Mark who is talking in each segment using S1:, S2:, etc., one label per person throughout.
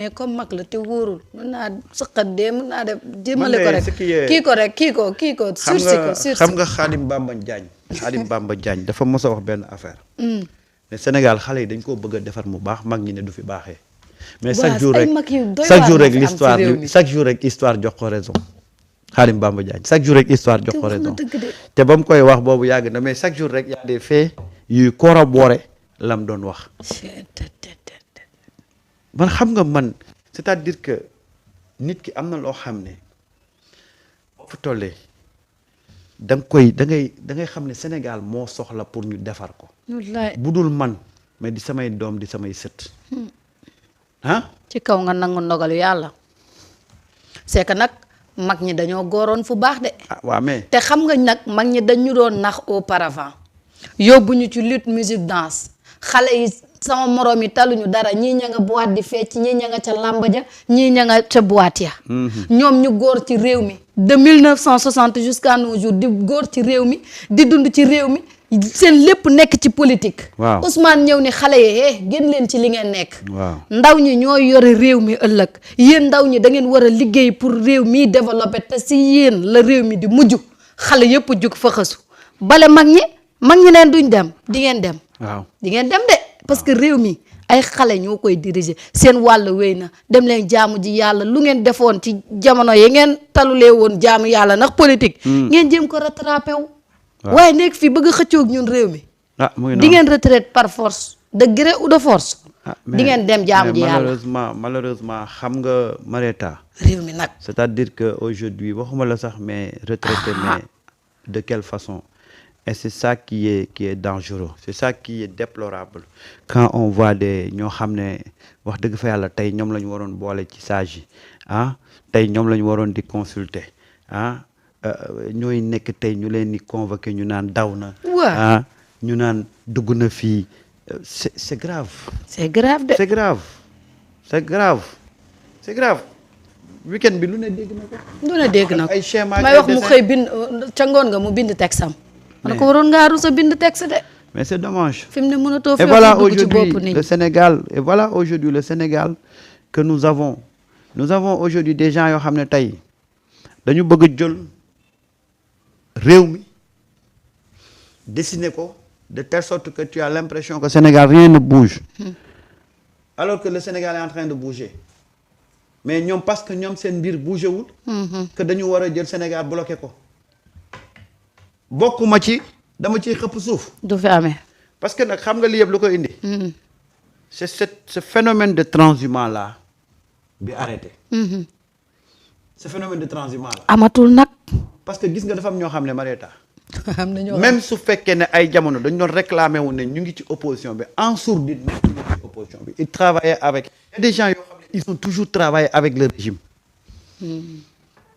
S1: mais comme mag la te wóorul mën naa sëqat dee mën naa def jëmale ko rek kii ko sursi ko
S2: xam nga Khadim Bamba Diagne dafa mos a wax benn affaire ne Sénégal xale yi dañ koo bëgg a defar mu baax mag ñi ne du fi baaxee mais chaque jour rek histoire jox ko raison Khadim Bamba Diagne chaque jour rek histoire jox ko raison te ba mu koy wax boobu yàgg na mais chaque jour rek y a des faits yuy corroborer lam doon wax man xam nga man c'est-à-dire que nit ki am na loo xam ne boo fa tollee da ngay xam ne Sénégal moo soxla pour ñu defar ko bu dul man mais di samay doom di samay sët
S1: ci kaw nga nangu ndogalu yàlla c'est que nag mag ñi dañoo góoroon fu baax de
S2: waaw mais
S1: te xam nga nag mag ñi dañu doon nax auparavant yóbbu ñu ci lutte musique danse xale yi sama moroom yi taluñu dara ñii ña nga boîte di fecc ñii ña nga ca làmba ja ñii ña nga ca boîte ya ñoom ñu góor ci réew mi de 1960 jusqu'à nos jours di góor ci réew mi di dund ci réew mi seen lépp nekk ci politique Ousmane ñëw ni xale yi génn leen ci li ngeen nekk ndaw ñi ñooy yore réew mi ëllëg yéen ndaw ñi da ngeen war a liggéey pour réew mi développé te si yéen la réew mi di mujj xale yëpp jug fa xësu bale mag ñi leen duñ dem di ngeen dem di ngeen dem de parce que réew mi ay xale ñoo koy diriger seen wàll wéy na dem leen jaamu ji yàlla lu ngeen defoon ci jamono yi ngeen talulee woon jaamu yàlla ndax politique ngeen jéem ko rattrapé wu waaye nekk fii bëgg a xëccoog ñun réew mi di ngeen retraite par force de gré ou de force di ngeen dem jaamu ji yàlla
S2: malheureusement xam nga Marieta
S1: réew mi nag
S2: c'est-à-dire que aujourd'hui waxuma la sax mais retraité mais de quelle façon et c'est ça qui est dangereux c'est ça qui est déplorable quand on voit des ñoo xam ne wax dëgg fa yàlla tey ñoom la ñu waroon boole ci sage yi tey ñoom la ñu waroon di consulter ñooy nekk tey ñu leen di convoquer ñu naan daw na ñu naan dugg na fii c'est grave
S1: c'est grave de
S2: c'est grave week-end bi lu ne dégg na ko
S1: ay schéma may wax mu xëy bind ca ngoon nga mu bind texam man ko waroon ngaa rusa bind texte de
S2: mais c'est dommage
S1: fi mu ne mënatoo fi
S2: dugg ci bopp nit et voilà aujourd'hui le Sénégal que nous avons aujourd'hui des gens yoo xam ne tey dañu bëgg a jël réew mi dessiner ko de telle sorte que tu as l'impression que Sénégal rien ne bouge alors que le Sénégal est en train de bouger mais ñoom parce que ñoom seen mbir bougé wul que dañu war a jël Sénégal bloqué ko bokkuma ci dama ciy xëpp suuf
S1: du fi amee
S2: parce que nag xam nga li yëpp lu ko indi c'est ce phénomène de transhumance là bi arrêté ce phénomène de transhumance là
S1: amatul nag
S2: parce que gis nga dafa am ñoo xam ne Marieta
S1: am na ñoo
S2: même su fekkee ne ay jamono dañ doon réclamer wu ne ñu ngi ci opposition bi en sourdine nekk ñu ngi ci opposition bi ils travaillaient avec il y a des gens yoo xam ne ils ont toujours travaillé avec le régime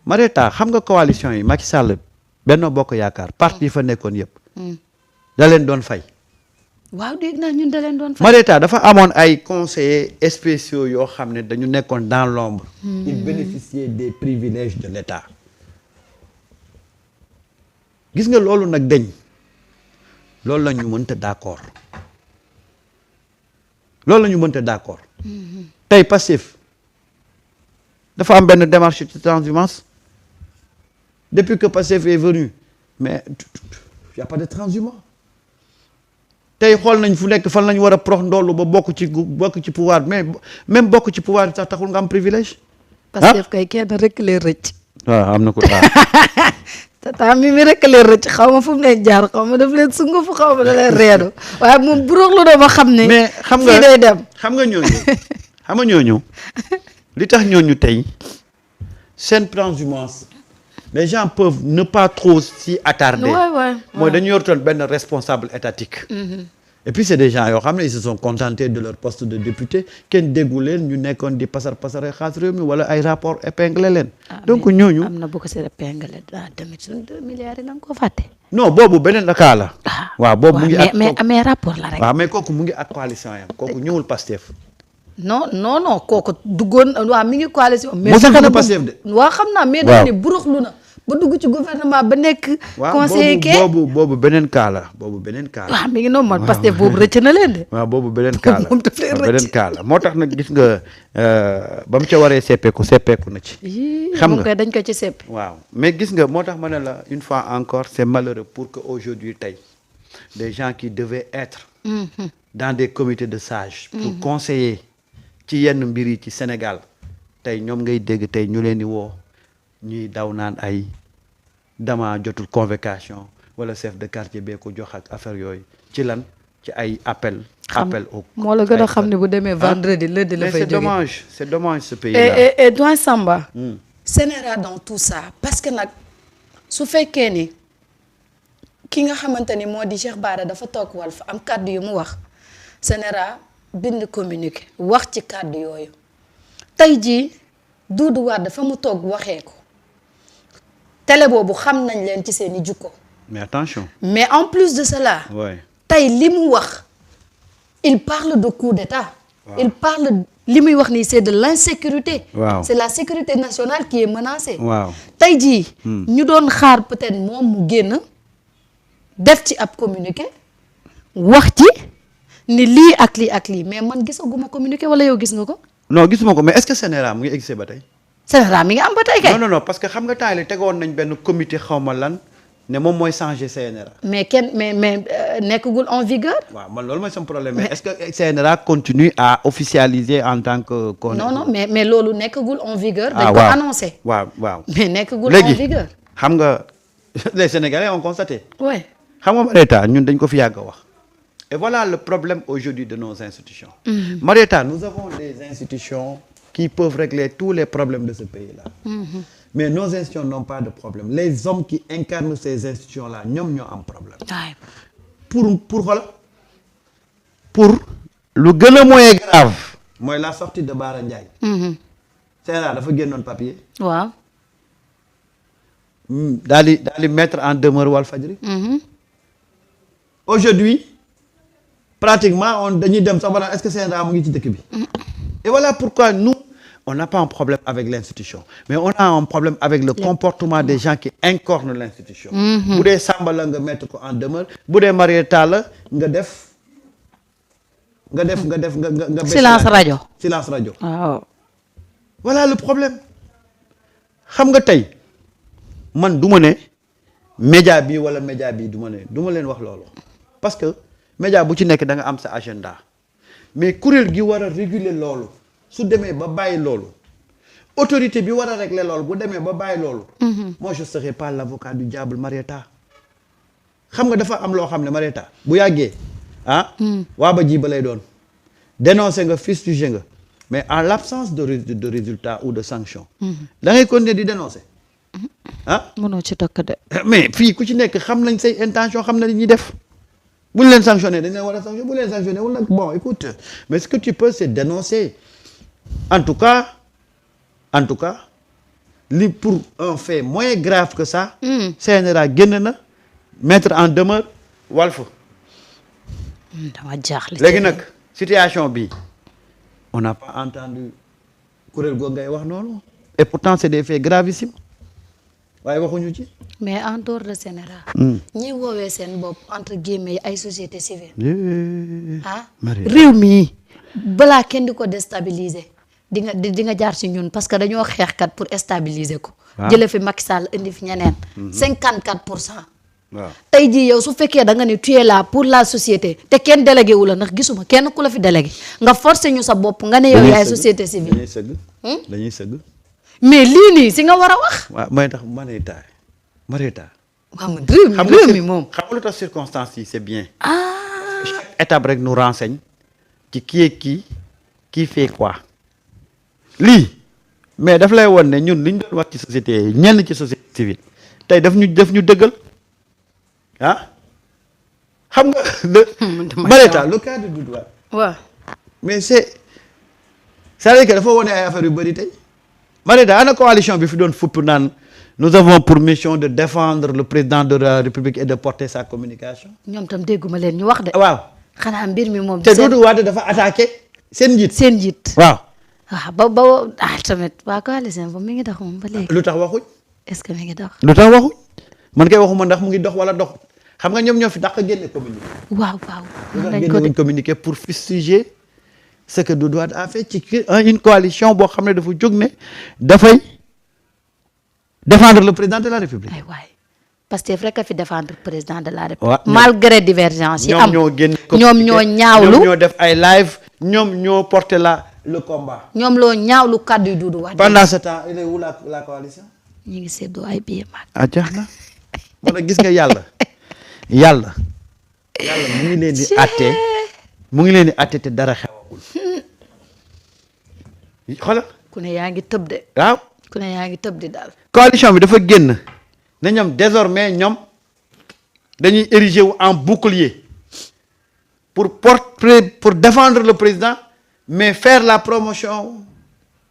S2: Marieta xam nga coalition yi Macky Sall Benno Bokk Yaakaar parti yi fa nekkoon yëpp da leen doon fay
S1: waaw dégg naa ñun da leen doon fay
S2: Marieta dafa amoon ay conseillers spéciaux yoo xam ne dañu nekkoon dans l'ombre ils bénéficiaient des privilèges de l'État gis nga loolu nag dañ loolu la ñu mënta d'accord tey Pastef dafa am benn démarche de transhumance depuis que Pastef est venu mais y a pas de transhumance tey xool nañ fu nekk fan lañ war a prox ndoolu ba bokk ci pouvoir mais même bokk ci pouvoir sax taxul nga am privilège
S1: Pastef kay kenn rek leen rëcc
S2: waaw am na ko
S1: tata mi rek leen rëcc xaw ma fu mu leen jaar xaw ma daf leen sungufu xaw ma da leen reedu waaye moom bu roxlu doo ma xam ne
S2: mais xam nga
S1: fii day dem
S2: xam nga ñooñu li tax ñooñu tey seen transhumance les gens peuvent ne pas trop s'y attarder mooy dañu yortoon benn responsable étatique et puis c'est des gens yoo xam ne ils se sont contentés de leur poste de député kenn déggu leen ñu nekkoon di pasar xaas réew mi wala ay rapport épinglé leen donc ñooñu
S1: am na bu ko si épinglé tamit suñu 2 milliards yi la nga ko fàtte
S2: non boobu beneen cas la waaw boobu mu ngi ak
S1: mais rapport la rek
S2: waaw mais kooku mu ngi ak coalition yam kooku ñëwul Pastef
S1: non kooku duggoon waaw mi ngi coalition mais
S2: Pastef de
S1: waaw xam naa mais dafa ne buruxlu na ba dugg ci gouvernement ba nekk. conseiller
S2: boobu beneen cas la boobu beneen cas la.
S1: waaw mi ngi noonu man parce que boobu rëcc na leen de.
S2: waaw boobu beneen cas la
S1: moom daf leen rëcc
S2: beneen cas la moo tax nag gis nga ba mu ca waree seppeeku na ci. xam nga
S1: dañ ko ci seppi.
S2: waaw mais gis nga moo tax ma ne la une fois encore c'est malheureux pour que aujourd'hui tey des gens qui devaient être. dans des comités de sages. pour conseiller ci yenn mbir yi ci Sénégal tey ñoom ngay dégg tey ñu leen di woo ñuy daw naan ay dama jotul convocation wala chef de quartier bee ko jox ak affaire yooyu ci lan ci ay appel au
S1: moo la gën a xam ne bu demee vendredi lundi la fay jógee
S2: c'est dommage ce pays là
S1: et doyen Samba Sénéra dans tout ça parce que nag su fekkee ni ki nga xamante ni moo di Cheikh Bara dafa toog Walf am kàddu yu mu wax Sénéra bind communiqué wax ci kàddu yooyu tey jii Doudou Wade dafa mu toog waxee ko télé boobu xam nañ leen ci seeni jukko
S2: mais attention
S1: mais en plus de cela tey li mu wax il parle de coup d'état il parle li muy wax nii c'est de l'insécurité c'est la sécurité nationale qui est menacée tey jii ñu doon xaar peut-être moom mu génn def ci ab communiqué wax ci ni lii ak lii ak lii mais man gisaguma communiqué wala yow gis nga ko
S2: non gisuma ko mais est-ce que Sénéra mu ngi existé ba tey
S1: Sénéra mi ngi am ba tey kay
S2: non parce que xam nga temps yi tegoon nañ benn comité xawma lan ne moom mooy changer CNRA
S1: mais nekkagul en vigueur
S2: waaw man loolu mooy sama problème mais est-ce que CNRA continue à officialiser en tant que
S1: non mais loolu nekkagul en vigueur dañ ko annoncé
S2: waaw
S1: mais nekkagul en vigueur
S2: xam nga les Sénégalais ont constaté
S1: xam
S2: nga Marieta ñun dañ ko fi yàgg a wax et voilà le problème aujourd'hui de nos institutions Marieta nous avons des institutions qui peuvent régler tous les problèmes de ce pays-là mais nos institutions n'ont pas de problème les hommes qui incarnent ces institutions-là ñoom ñoo am problème pour lu gën a moyen grave mooy la sortie de Bara Ndiaye CNRA dafa génnoon papier
S1: waaw
S2: daal di mettre en demeure Walfadjri aujourd'hui pratiquement dañuy dem sax ba est-ce que CNRA mu ngi ci dëkk bi et voilà pourquoi nous on n'a pas un problème avec l'institution mais on a un problème avec le comportement des gens qui incarnent l'institution bu dee Samba la nga mettre ko en demeure bu dee Marieta la nga def
S1: silence radio
S2: waaw voilà le problème xam nga tey man du ma ne média bi wala média bi du ma leen wax loolu parce que média bu ci nekk da nga am sa agenda mais kuréel gi war a réguler loolu su demee ba bàyyi loolu autorité bi war a régler loolu bu demee ba bàyyi loolu moi je serai pas l'avocat du diable Marieta xam nga dafa am loo xam ne Marieta bu yàggee waa ba ji ba lay doon dénoncer nga fustiger nga mais en l'absence de résultat ou de sanction da ngay continuer di dénoncer
S1: mënoo ci tokk de
S2: mais fii ku ci nekk xam nañ say intention xam na li ñuy def bu ñu leen sanctionné dañ leen war a sanctionné bu leen sanctionné wala nag bon écoute mais ce que tu peux c'est dénoncer en tout cas li pour un fait moins grave que ça CNRA génn na mettre en demeure Walf
S1: dama jaaxle
S2: léegi nag situation bi on n'a pas entendu kuréel googu ngay wax noonu et pourtant c'est des faits gravissimes waaye waxuñu ci
S1: mais en dehors de Sénéra ñi woowee seen bopp entre guillemets ay société civile réew mi balaa kenn di ko déstabiliser di nga jaar ci ñun parce que dañoo xeexkat pour stabiliser ko jële fi Macky Sall indi fi ñeneen 54%.
S2: waaw
S1: tey jii yow su fekkee da nga ne tu es là pour la société te kenn délégué wu la ndax gisuma kenn ku la fi délégué nga forcé ñu sa bopp nga ne yow yaay société civile
S2: dañuy sëgg
S1: mais lii nii si nga war a wax
S2: waaw may tax Marieta
S1: waaw man réew mi moom
S2: xam nga lu tax circonstances yi c'est bien chaque étape rek nous renseigne ci qui est qui fait quoi lii mais daf lay won ne ñun li ñu doon wax ci société yi ñenn ci société civile tey daf ñu dëggal xam nga Marieta le cas de Doudou Wade
S1: waaw
S2: mais c'est-à-dire que dafa wone ay affaires yu bëri tey Marieta ana coalition bi fi doon fupp naan nous avons pour mission de défendre le président de la République et de porter sa communication
S1: ñoom tam dégguma leen ñu wax de
S2: waaw
S1: xanaa mbir mi moom
S2: te Doudou Wade dafa attaqué seen njiit
S1: waaw ba tamit waa coalition boobu mi ngi tax moom ba léegi
S2: lu tax waxuñ
S1: est-ce que mi ngi dox.
S2: lu tax waxuñ man kay waxuma ndax mu ngi dox wala doxut xam nga ñoom ñoo fi dàq génne communiqué.
S1: waaw waaw.
S2: lu tax génne communiqué pour fustiger ce que Doudou Wade a fait ci une coalition boo xam ne dafa jóg ne dafay défendre le président de la République.
S1: ay waay Pastef rek a fi défendre président de la
S2: waaw
S1: République. malgré divergence yi am
S2: ñoom ñoo génn
S1: ñoom ñoo ñaawlu
S2: ñoom ñoo def ay live ñoom ñoo porté le combat.
S1: ñoom loo ñaawlu kàddu yu Doudou Wade.
S2: pendant ce temps il est où la coalition.
S1: ñu ngi séddoo ay billets mag.
S2: ah jeex na moo tax gis nga yàlla mu ngi leen di àtte mu ngi leen di àtte te dara xewagul xoolal.
S1: ku ne yaa ngi tëb de.
S2: waaw
S1: ku ne yaa ngi tëb di daal.
S2: coalition bi dafa génn ne ñoom désormais ñoom dañuy ériger wu en bouclier pour défendre le président mais faire la promotion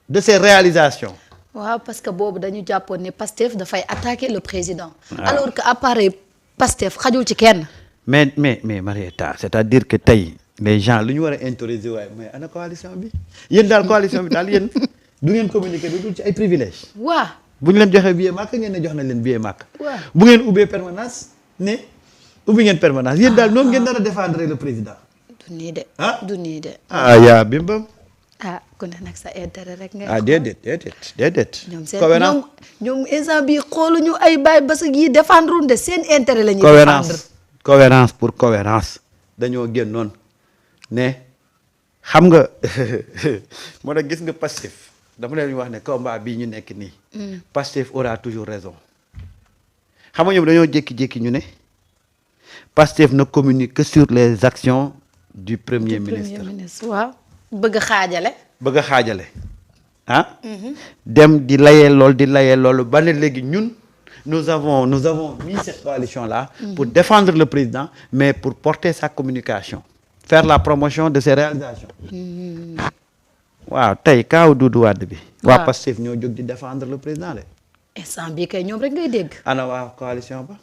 S2: de ses réalisations.
S1: waaw parce que boobu dañu jàppoon ne Pastef dafay attaquer le président. alors que appareil Pastef xajul ci kenn.
S2: mais Marieta c'est-à-dire que tey les gens lu ñu war a autoriser waaye mais ana coalition bi yéen daal coalition bi daal yéen du ngeen communiquer du dul ci ay privilèges.
S1: waaw
S2: bu ñu leen joxee billet màkk ngeen ne jox na leen billet màkk.
S1: waaw
S2: bu ngeen ubbee permanence ne ubbi ngeen permanence yéen daal noonu ngeen nar a défendre le président.
S1: du nii de.
S2: ah
S1: du nii de.
S2: yaa bimbam.
S1: ku ne nag sa intérêt rek ngay.
S2: déedéet.
S1: ñoom seen ñoom instant bii xooluñu ay baay basa yi défendre de seen intérêt la ñuy défendre.
S2: cohérence pour cohérence dañoo génnoon ne xam nga moo tax gis nga Pastef dama leen wax ne combat bii ñu nekk nii. Pastef aura toujours raison. xam nga ñoom dañoo jékki-jékki ñu ne Pastef ne communique que sur les actions du premier ministre.
S1: waaw bëgg a xaajale.
S2: dem di layee loolu ba ne léegi ñun nous avons mis cette coalition là. pour défendre le président mais pour porter sa communication. faire la promotion de ses réalisations. waaw tey kaaw Doudou Wade bi. waa Pastef ñoo jóg di défendre le président de.
S1: instant bii kay ñoom rek ngay dégg.
S2: ana waa coalition ba.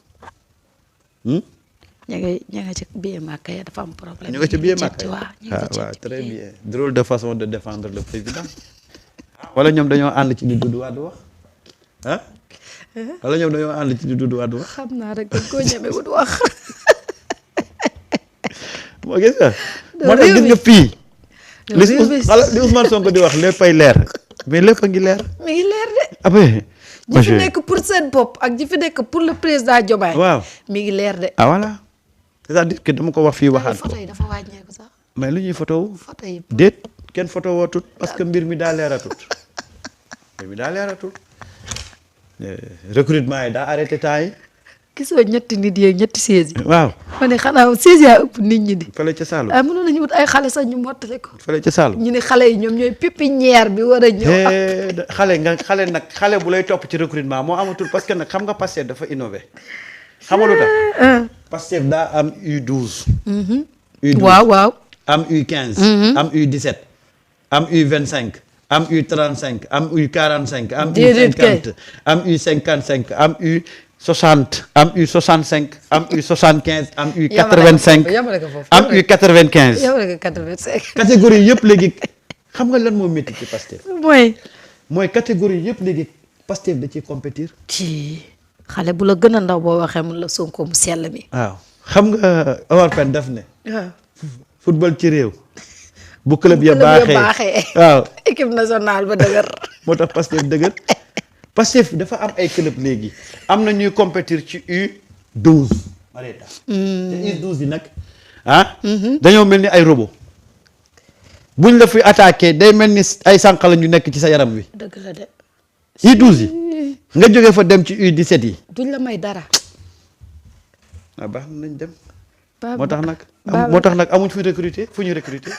S1: ña nga ci biir màkk ya dafa am problème.
S2: ñu nga ci biir màkk
S1: waaw
S2: très bien drôle de façon de défendre le président. wala ñoom dañoo ànd ci li Doudou Wade wax wala ñoom dañoo ànd ci li Doudou Wade wax.
S1: xam naa rek dañ koo ñemewut wax.
S2: moo gis nga. moo tax gis nga fii. li Ousmane Sonko di wax léppay leer mais lépp a ngi leer.
S1: mi ngi leer de.
S2: après.
S1: ji fi nekk pour seen bopp ak ji fi nekk pour le président Diomaye.
S2: waaw
S1: mi ngi leer de.
S2: voilà c'est-à-dire que dama ko wax fii waxaat ko.
S1: photo yi dafa wàññeeku sax.
S2: mais lu ñuy photo.
S1: photo yi
S2: déet kenn photo wootut parce que mbir mi daa leeratut. recrutement yi daa arrêté temps yi.
S1: gisoo ñetti nit yeeg ñetti sièges yi.
S2: waaw
S1: ma ne xanaa sièges yaa ëpp nit ñi di.
S2: fële ca Saalum
S1: mënoon nañu wut ay xale sax ñu mottale ko.
S2: fële ca Saalum
S1: ñu ne xale yi ñoom ñooy pépinière bi war a ñëw.
S2: xale bu lay topp ci recrutement moo amatul parce que nag xam nga Pastef dafa innové. xam nga lu tax. Pastef daa am U12. U12
S1: waaw.
S2: am U15. am U17. am U25. am U35 am U45. am U50 am U55 am U60 am U65 am U75 am U85 am U95.
S1: yow rek 85.
S2: catégorie yëpp léegi xam nga lan moo métti ci Pastef. mooy catégorie yëpp léegi Pastef da ciy compétir.
S1: ci xale bu la gën a ndaw boo waxee mun la Sonko mu sell mi.
S2: waaw xam nga Omar Pène daf ne.
S1: waaw
S2: football ci réew. bu club ya baaxee waaw
S1: équipe nationale ba dëgër.
S2: moo tax Pastef dëgër. Pastef dafa am ay club léegi am na ñuy compétir ci U12. Marieta te U12 bi nag dañoo mel ni ay robot buñ la fi attaqué day mel ni ay sànq la ñu nekk ci sa yaram wi.
S1: dëgg la de.
S2: U12 yi nga jógee fa dem ci U17 yi.
S1: duñ la may dara.
S2: waaw baax nañ dem. moo tax nag amuñ fu ñu recruter.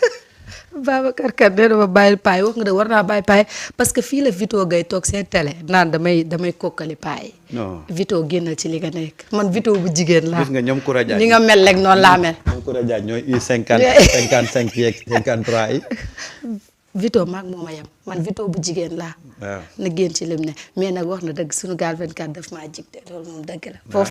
S1: Babacar Kane nee na ma bàyyil paay wax nga de war naa bàyyi paay parce que fii la Vito Gaye toog seen télé naan damay kokkali paay.
S2: non
S1: Vito génnal ci li nga nekk man Vito bu jigéen laa.
S2: gis nga ñoom Koura Diagne
S1: ni nga mel rek noonu laa mel.
S2: ñoom Koura Diagne ñooy U50 55 yeeg 53 yi.
S1: Vito maag moo ma yem man Vito bu jigéen laa.
S2: waaw
S1: na génn ci lim ne mais nag wax na dëgg suñu gaal 24 daf maa jig de loolu moom dëgg la.